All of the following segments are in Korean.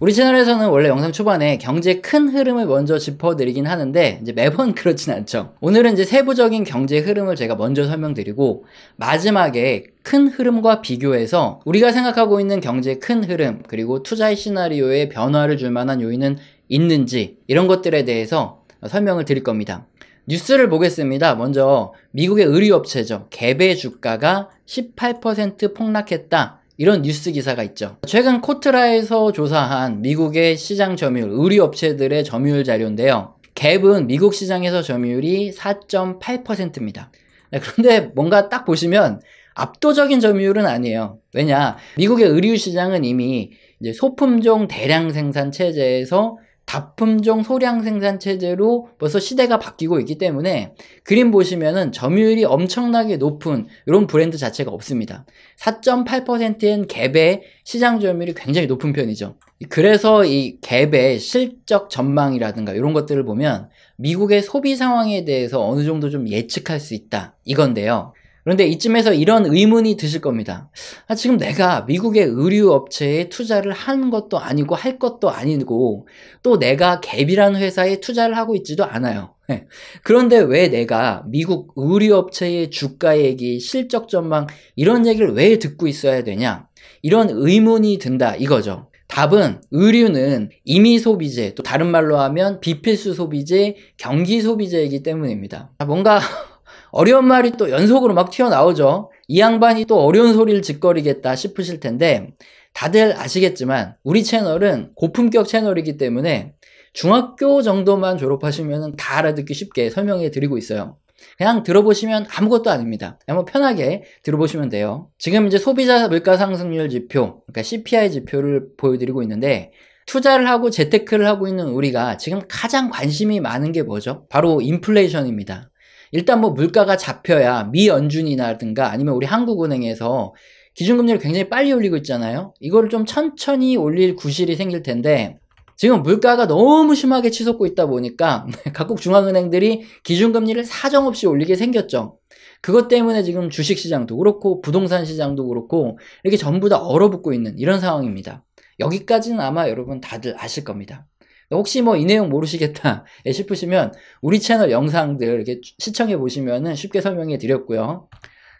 우리 채널에서는 원래 영상 초반에 경제 큰 흐름을 먼저 짚어드리긴 하는데 이제 매번 그렇진 않죠. 오늘은 이제 세부적인 경제 흐름을 제가 먼저 설명드리고 마지막에 큰 흐름과 비교해서 우리가 생각하고 있는 경제 큰 흐름 그리고 투자의 시나리오에 변화를 줄 만한 요인은 있는지 이런 것들에 대해서 설명을 드릴 겁니다. 뉴스를 보겠습니다. 먼저 미국의 의류업체죠. 갭의 주가가 18% 폭락했다. 이런 뉴스 기사가 있죠. 최근 코트라에서 조사한 미국의 시장 점유율, 의류업체들의 점유율 자료인데요. 갭은 미국 시장에서 점유율이 4.8%입니다. 그런데 뭔가 딱 보시면 압도적인 점유율은 아니에요. 왜냐? 미국의 의류 시장은 이미 이제 소품종 대량 생산 체제에서 다품종 소량 생산 체제로 벌써 시대가 바뀌고 있기 때문에 그림 보시면은 점유율이 엄청나게 높은 이런 브랜드 자체가 없습니다. 4.8%인 갭의 시장 점유율이 굉장히 높은 편이죠. 그래서 이 갭의 실적 전망이라든가 이런 것들을 보면 미국의 소비 상황에 대해서 어느 정도 좀 예측할 수 있다 이건데요. 그런데 이쯤에서 이런 의문이 드실 겁니다. 지금 내가 미국의 의류업체에 투자를 하는 것도 아니고 할 것도 아니고 또 내가 갭이라는 회사에 투자를 하고 있지도 않아요. 그런데 왜 내가 미국 의류업체의 주가 얘기, 실적 전망 이런 얘기를 왜 듣고 있어야 되냐? 이런 의문이 든다 이거죠. 답은 의류는 임의 소비재, 또 다른 말로 하면 비필수 소비재, 경기 소비재이기 때문입니다. 뭔가 어려운 말이 또 연속으로 막 튀어나오죠. 이 양반이 또 어려운 소리를 짓거리겠다 싶으실 텐데 다들 아시겠지만 우리 채널은 고품격 채널이기 때문에 중학교 정도만 졸업하시면 다 알아듣기 쉽게 설명해 드리고 있어요. 그냥 들어보시면 아무것도 아닙니다. 한번 편하게 들어보시면 돼요. 지금 이제 소비자 물가 상승률 지표, 그러니까 CPI 지표를 보여드리고 있는데 투자를 하고 재테크를 하고 있는 우리가 지금 가장 관심이 많은 게 뭐죠? 바로 인플레이션입니다. 일단 뭐 물가가 잡혀야 미 연준이라든가 아니면 우리 한국은행에서 기준금리를 굉장히 빨리 올리고 있잖아요. 이거를 좀 천천히 올릴 구실이 생길 텐데 지금 물가가 너무 심하게 치솟고 있다 보니까 각국 중앙은행들이 기준금리를 사정없이 올리게 생겼죠. 그것 때문에 지금 주식시장도 그렇고 부동산 시장도 그렇고 이렇게 전부 다 얼어붙고 있는 이런 상황입니다. 여기까지는 아마 여러분 다들 아실 겁니다. 혹시 뭐 이 내용 모르시겠다 싶으시면 우리 채널 영상들 이렇게 시청해 보시면은 쉽게 설명해 드렸고요.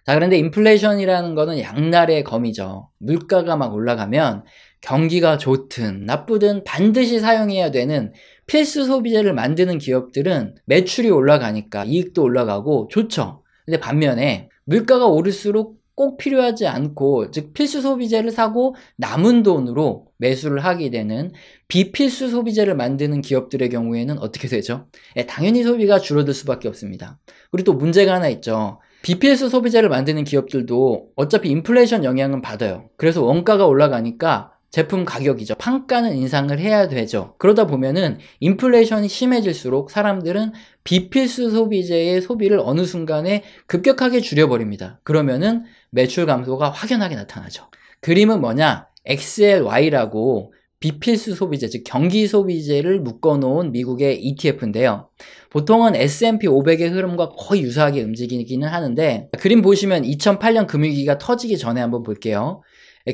자, 그런데 인플레이션이라는 거는 양날의 검이죠. 물가가 막 올라가면 경기가 좋든 나쁘든 반드시 사용해야 되는 필수 소비재를 만드는 기업들은 매출이 올라가니까 이익도 올라가고 좋죠. 근데 반면에 물가가 오를수록 꼭 필요하지 않고 즉 필수 소비재를 사고 남은 돈으로 매수를 하게 되는 비필수 소비재를 만드는 기업들의 경우에는 어떻게 되죠? 당연히 소비가 줄어들 수밖에 없습니다. 그리고 또 문제가 하나 있죠. 비필수 소비재를 만드는 기업들도 어차피 인플레이션 영향은 받아요. 그래서 원가가 올라가니까 제품 가격이죠. 판가는 인상을 해야 되죠. 그러다 보면은 인플레이션이 심해질수록 사람들은 비필수 소비재의 소비를 어느 순간에 급격하게 줄여버립니다. 그러면은 매출 감소가 확연하게 나타나죠. 그림은 뭐냐? XLY라고 비필수 소비재, 즉 경기 소비재를 묶어놓은 미국의 ETF인데요. 보통은 S&P 500의 흐름과 거의 유사하게 움직이기는 하는데 그림 보시면 2008년 금융위기가 터지기 전에 한번 볼게요.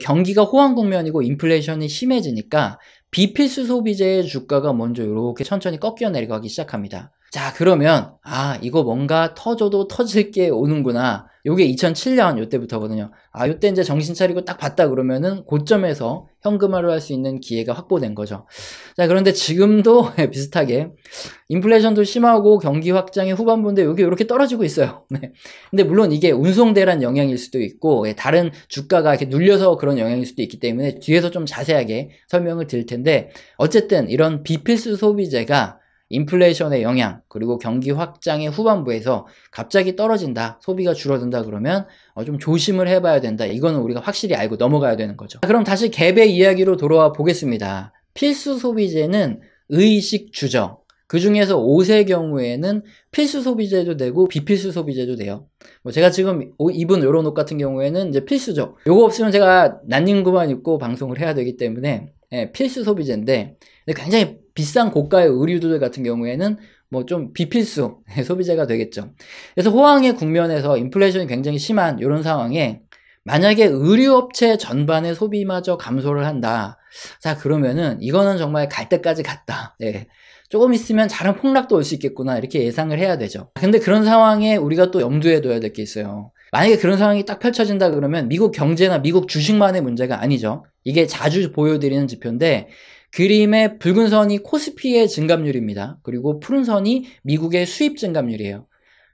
경기가 호황 국면이고 인플레이션이 심해지니까 비필수 소비재의 주가가 먼저 이렇게 천천히 꺾여 내려가기 시작합니다. 자, 그러면 이거 뭔가 터져도 터질 게 오는구나. 요게 2007년 요때부터거든요. 요때 이제 정신 차리고 딱 봤다 그러면은 고점에서 현금화를 할 수 있는 기회가 확보된 거죠. 자, 그런데 지금도 비슷하게 인플레이션도 심하고 경기 확장의 후반부인데 여기 이렇게 떨어지고 있어요. 네. 근데 물론 이게 운송대란 영향일 수도 있고 다른 주가가 이렇게 눌려서 그런 영향일 수도 있기 때문에 뒤에서 좀 자세하게 설명을 드릴 텐데 어쨌든 이런 비필수 소비재가 인플레이션의 영향 그리고 경기 확장의 후반부에서 갑자기 떨어진다, 소비가 줄어든다 그러면 좀 조심을 해봐야 된다. 이거는 우리가 확실히 알고 넘어가야 되는 거죠. 그럼 다시 갭의 이야기로 돌아와 보겠습니다. 필수 소비재는 의식주죠. 그 중에서 옷의 경우에는 필수 소비재도 되고 비필수 소비재도 돼요. 제가 지금 입은 요런 옷 같은 경우에는 이제 필수죠. 요거 없으면 제가 난닝구만 입고 방송을 해야 되기 때문에 필수 소비재인데 굉장히 비싼 고가의 의류들 같은 경우에는 뭐 좀 비필수 소비재가 되겠죠. 그래서 호황의 국면에서 인플레이션이 굉장히 심한 이런 상황에 만약에 의류업체 전반의 소비마저 감소를 한다. 자, 그러면은 이거는 정말 갈 때까지 갔다. 네. 조금 있으면 작은 폭락도 올 수 있겠구나 이렇게 예상을 해야 되죠. 근데 그런 상황에 우리가 또 염두에 둬야 될 게 있어요. 만약에 그런 상황이 딱 펼쳐진다 그러면 미국 경제나 미국 주식만의 문제가 아니죠. 이게 자주 보여드리는 지표인데, 그림의 붉은 선이 코스피의 증감률입니다. 그리고 푸른 선이 미국의 수입 증감률이에요.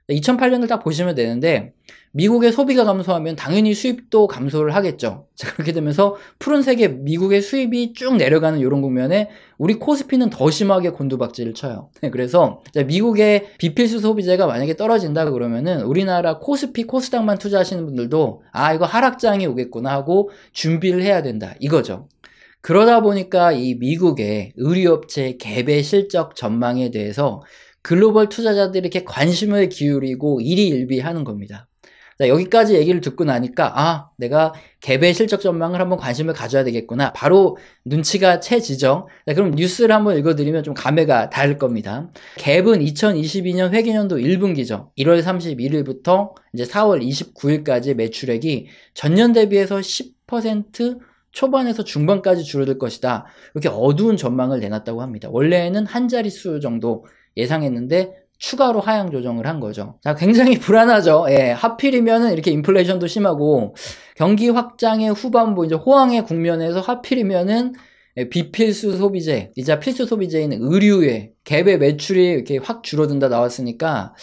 2008년을 딱 보시면 되는데, 미국의 소비가 감소하면 당연히 수입도 감소를 하겠죠. 자, 그렇게 되면서 푸른색의 미국의 수입이 쭉 내려가는 이런 국면에 우리 코스피는 더 심하게 곤두박질을 쳐요. 그래서 미국의 비필수 소비재가 만약에 떨어진다 그러면은 우리나라 코스피, 코스닥만 투자하시는 분들도 이거 하락장이 오겠구나 하고 준비를 해야 된다 이거죠. 그러다 보니까 이 미국의 의류업체 갭의 실적 전망에 대해서 글로벌 투자자들이 이렇게 관심을 기울이고 일희일비하는 겁니다. 자, 여기까지 얘기를 듣고 나니까 내가 갭의 실적 전망을 한번 관심을 가져야 되겠구나. 바로 눈치가 채지죠. 자, 그럼 뉴스를 한번 읽어드리면 좀 감회가 다를 겁니다. 갭은 2022년 회계년도 1분기죠. 1월 31일부터 이제 4월 29일까지 매출액이 전년 대비해서 10% 초반에서 중반까지 줄어들 것이다. 이렇게 어두운 전망을 내놨다고 합니다. 원래는 한 자릿수 정도 예상했는데 추가로 하향 조정을 한 거죠. 자, 굉장히 불안하죠. 예, 하필이면은 이렇게 인플레이션도 심하고 경기 확장의 후반부 이제 호황의 국면에서 하필이면은 비필수 소비재, 이자 필수 소비재인 의류의 갭의 매출이 이렇게 확 줄어든다 나왔으니까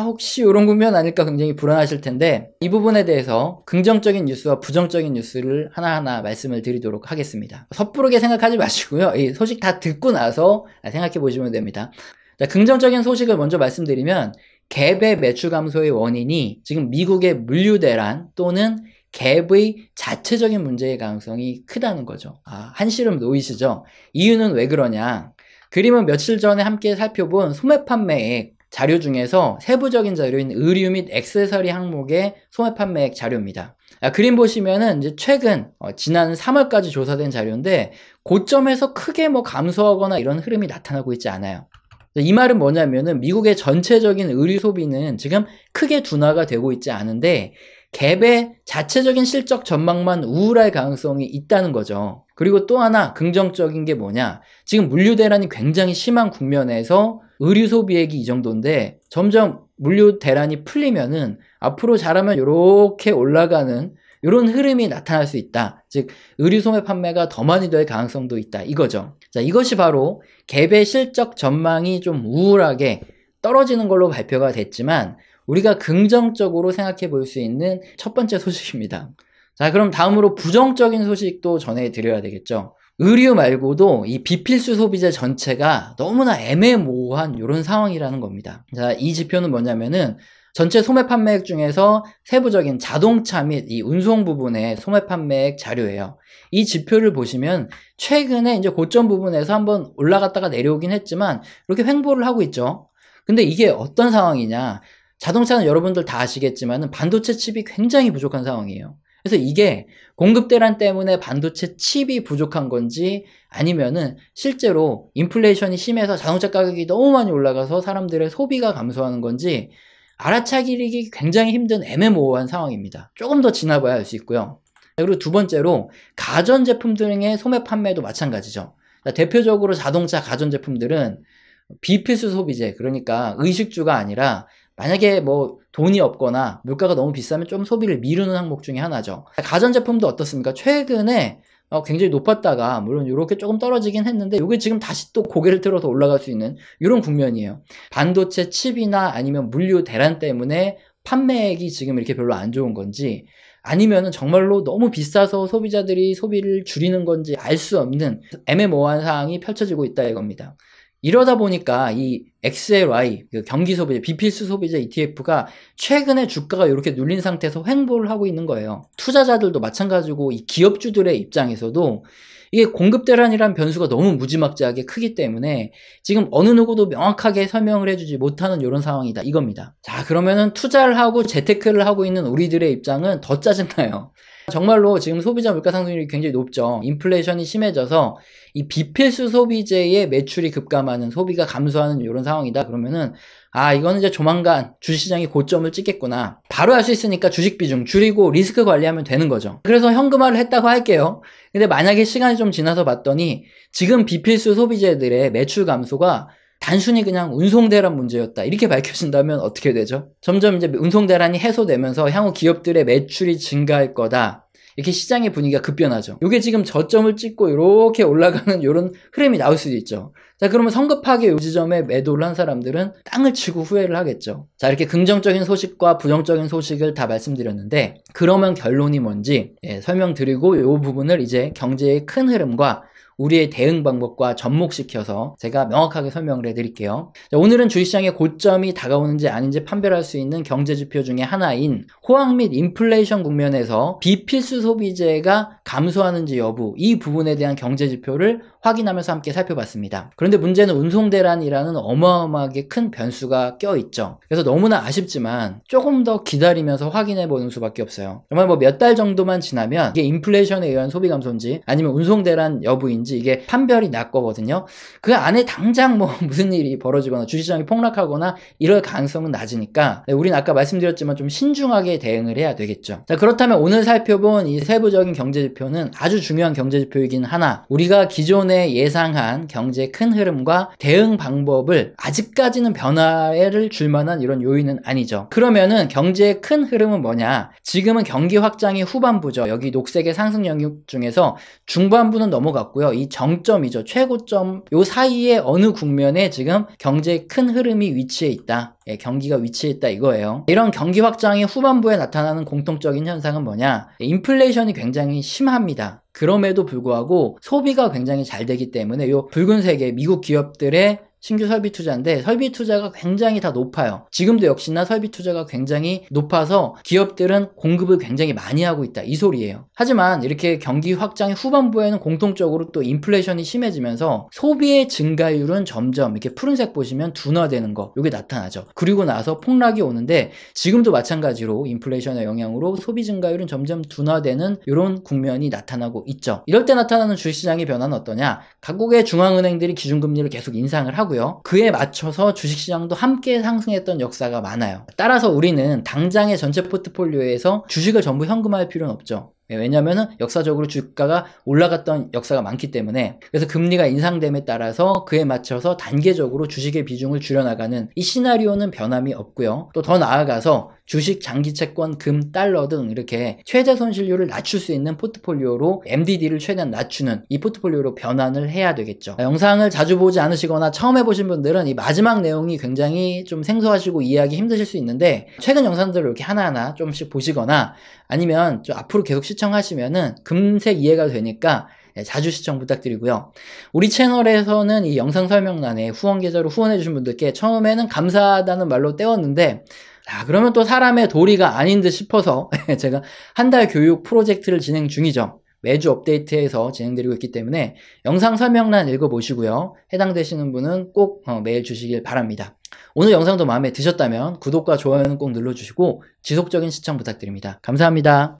혹시 이런 국면 아닐까 굉장히 불안하실 텐데, 이 부분에 대해서 긍정적인 뉴스와 부정적인 뉴스를 하나하나 말씀을 드리도록 하겠습니다. 섣부르게 생각하지 마시고요. 이 소식 다 듣고 나서 생각해 보시면 됩니다. 자, 긍정적인 소식을 먼저 말씀드리면, 갭의 매출 감소의 원인이 지금 미국의 물류 대란 또는 갭의 자체적인 문제의 가능성이 크다는 거죠. 한시름 놓이시죠? 이유는 왜 그러냐? 그림은 며칠 전에 함께 살펴본 소매 판매액 자료 중에서 세부적인 자료인 의류 및 액세서리 항목의 소매 판매액 자료입니다. 그림 보시면은 이제 최근 지난 3월까지 조사된 자료인데, 고점에서 크게 감소하거나 이런 흐름이 나타나고 있지 않아요. 이 말은 뭐냐면은 미국의 전체적인 의류 소비는 지금 크게 둔화가 되고 있지 않은데 갭의 자체적인 실적 전망만 우울할 가능성이 있다는 거죠. 그리고 또 하나 긍정적인 게 뭐냐, 지금 물류 대란이 굉장히 심한 국면에서 의류 소비액이 이 정도인데 점점 물류 대란이 풀리면은 앞으로 잘하면 이렇게 올라가는 이런 흐름이 나타날 수 있다. 즉 의류 소매 판매가 더 많이 될 가능성도 있다 이거죠. 자, 이것이 바로 갭의 실적 전망이 좀 우울하게 떨어지는 걸로 발표가 됐지만 우리가 긍정적으로 생각해 볼 수 있는 첫 번째 소식입니다. 자, 그럼 다음으로 부정적인 소식도 전해드려야 되겠죠. 의류 말고도 이 비필수 소비재 전체가 너무나 애매모호한 이런 상황이라는 겁니다. 자, 이 지표는 뭐냐면은 전체 소매 판매액 중에서 세부적인 자동차 및 이 운송 부분의 소매 판매액 자료예요. 이 지표를 보시면 최근에 이제 고점 부분에서 한번 올라갔다가 내려오긴 했지만 이렇게 횡보를 하고 있죠. 근데 이게 어떤 상황이냐? 자동차는 여러분들 다 아시겠지만 반도체 칩이 굉장히 부족한 상황이에요. 그래서 이게 공급 대란 때문에 반도체 칩이 부족한 건지 아니면은 실제로 인플레이션이 심해서 자동차 가격이 너무 많이 올라가서 사람들의 소비가 감소하는 건지 알아차리기 굉장히 힘든 애매모호한 상황입니다. 조금 더 지나봐야 알 수 있고요. 그리고 두 번째로 가전제품 등의 소매 판매도 마찬가지죠. 대표적으로 자동차 가전제품들은 비필수 소비재, 그러니까 의식주가 아니라 만약에 돈이 없거나 물가가 너무 비싸면 좀 소비를 미루는 항목 중에 하나죠. 가전제품도 어떻습니까? 최근에 굉장히 높았다가 물론 이렇게 조금 떨어지긴 했는데 이게 지금 다시 또 고개를 들어서 올라갈 수 있는 이런 국면이에요. 반도체 칩이나 아니면 물류 대란 때문에 판매액이 지금 이렇게 별로 안 좋은 건지 아니면은 정말로 너무 비싸서 소비자들이 소비를 줄이는 건지 알 수 없는 애매모호한 상황이 펼쳐지고 있다 이겁니다. 이러다 보니까 이 XLY, 경기 소비재, 비필수 소비재 ETF가 최근에 주가가 이렇게 눌린 상태에서 횡보를 하고 있는 거예요. 투자자들도 마찬가지고 이 기업주들의 입장에서도 이게 공급 대란이란 변수가 너무 무지막지하게 크기 때문에 지금 어느 누구도 명확하게 설명을 해주지 못하는 이런 상황이다 이겁니다. 자, 그러면은 투자를 하고 재테크를 하고 있는 우리들의 입장은 더 짜증나요. 정말로 지금 소비자 물가 상승률이 굉장히 높죠. 인플레이션이 심해져서 이 비필수 소비재의 매출이 급감하는, 소비가 감소하는 이런 상황이다 그러면은 이거는 이제 조만간 주식시장이 고점을 찍겠구나. 바로 알 수 있으니까 주식 비중 줄이고 리스크 관리하면 되는 거죠. 그래서 현금화를 했다고 할게요. 근데 만약에 시간이 좀 지나서 봤더니 지금 비필수 소비재들의 매출 감소가 단순히 그냥 운송대란 문제였다, 이렇게 밝혀진다면 어떻게 되죠? 점점 이제 운송대란이 해소되면서 향후 기업들의 매출이 증가할 거다, 이렇게 시장의 분위기가 급변하죠. 이게 지금 저점을 찍고 이렇게 올라가는 이런 흐름이 나올 수도 있죠. 자, 그러면 성급하게 이 지점에 매도를 한 사람들은 땅을 치고 후회를 하겠죠. 자, 이렇게 긍정적인 소식과 부정적인 소식을 다 말씀드렸는데, 그러면 결론이 뭔지 설명드리고 이 부분을 이제 경제의 큰 흐름과 우리의 대응 방법과 접목시켜서 제가 명확하게 설명을 해드릴게요. 자, 오늘은 주식시장의 고점이 다가오는지 아닌지 판별할 수 있는 경제지표 중에 하나인 호황 및 인플레이션 국면에서 비필수 소비재가 감소하는지 여부, 이 부분에 대한 경제지표를 확인하면서 함께 살펴봤습니다. 그런데 문제는 운송대란이라는 어마어마하게 큰 변수가 껴있죠. 그래서 너무나 아쉽지만 조금 더 기다리면서 확인해보는 수밖에 없어요. 정말 뭐 몇 달 정도만 지나면 이게 인플레이션에 의한 소비 감소인지 아니면 운송대란 여부인지 이게 판별이 날 거거든요. 그 안에 당장 뭐 무슨 일이 벌어지거나 주식시장이 폭락하거나 이럴 가능성은 낮으니까 우린 아까 말씀드렸지만 좀 신중하게 대응을 해야 되겠죠. 자, 그렇다면 오늘 살펴본 이 세부적인 경제지표는 아주 중요한 경제지표이긴 하나, 우리가 기존에 예상한 경제의 큰 흐름과 대응 방법을 아직까지는 변화를 줄 만한 이런 요인은 아니죠. 그러면은 경제의 큰 흐름은 뭐냐? 지금은 경기 확장이 후반부죠. 여기 녹색의 상승 영역 중에서 중반부는 넘어갔고요. 이 정점이죠. 최고점 요 사이에 어느 국면에 지금 경제의 큰 흐름이 위치해 있다. 경기가 위치해 있다 이거예요. 이런 경기 확장이 후반부에 나타나는 공통적인 현상은 뭐냐? 인플레이션이 굉장히 심합니다. 그럼에도 불구하고 소비가 굉장히 잘 되기 때문에 이 붉은색의 미국 기업들의 신규 설비 투자인데, 설비 투자가 굉장히 다 높아요. 지금도 역시나 설비 투자가 굉장히 높아서 기업들은 공급을 굉장히 많이 하고 있다, 이 소리예요. 하지만 이렇게 경기 확장의 후반부에는 공통적으로 또 인플레이션이 심해지면서 소비의 증가율은 점점 이렇게 푸른색 보시면 둔화되는 거, 이게 나타나죠. 그리고 나서 폭락이 오는데 지금도 마찬가지로 인플레이션의 영향으로 소비 증가율은 점점 둔화되는 이런 국면이 나타나고 있죠. 이럴 때 나타나는 주식시장의 변화는 어떠냐? 각국의 중앙은행들이 기준금리를 계속 인상을 하고 그에 맞춰서 주식시장도 함께 상승했던 역사가 많아요. 따라서 우리는 당장의 전체 포트폴리오에서 주식을 전부 현금화할 필요는 없죠. 왜냐면은 역사적으로 주가가 올라갔던 역사가 많기 때문에. 그래서 금리가 인상됨에 따라서 그에 맞춰서 단계적으로 주식의 비중을 줄여나가는 이 시나리오는 변함이 없고요. 또 더 나아가서 주식, 장기채권, 금, 달러 등 이렇게 최대 손실률을 낮출 수 있는 포트폴리오로 MDD를 최대한 낮추는 이 포트폴리오로 변환을 해야 되겠죠. 영상을 자주 보지 않으시거나 처음 해보신 분들은 이 마지막 내용이 굉장히 좀 생소하시고 이해하기 힘드실 수 있는데, 최근 영상들을 이렇게 하나하나 조금씩 보시거나 아니면 좀 앞으로 계속 시청하시면은 금세 이해가 되니까 자주 시청 부탁드리고요. 우리 채널에서는 이 영상 설명란에 후원 계좌로 후원해주신 분들께 처음에는 감사하다는 말로 떼었는데, 그러면 또 사람의 도리가 아닌 듯 싶어서 제가 한 달 교육 프로젝트를 진행 중이죠. 매주 업데이트해서 진행드리고 있기 때문에 영상 설명란 읽어보시고요. 해당되시는 분은 꼭 메일 주시길 바랍니다. 오늘 영상도 마음에 드셨다면 구독과 좋아요는 꼭 눌러주시고 지속적인 시청 부탁드립니다. 감사합니다.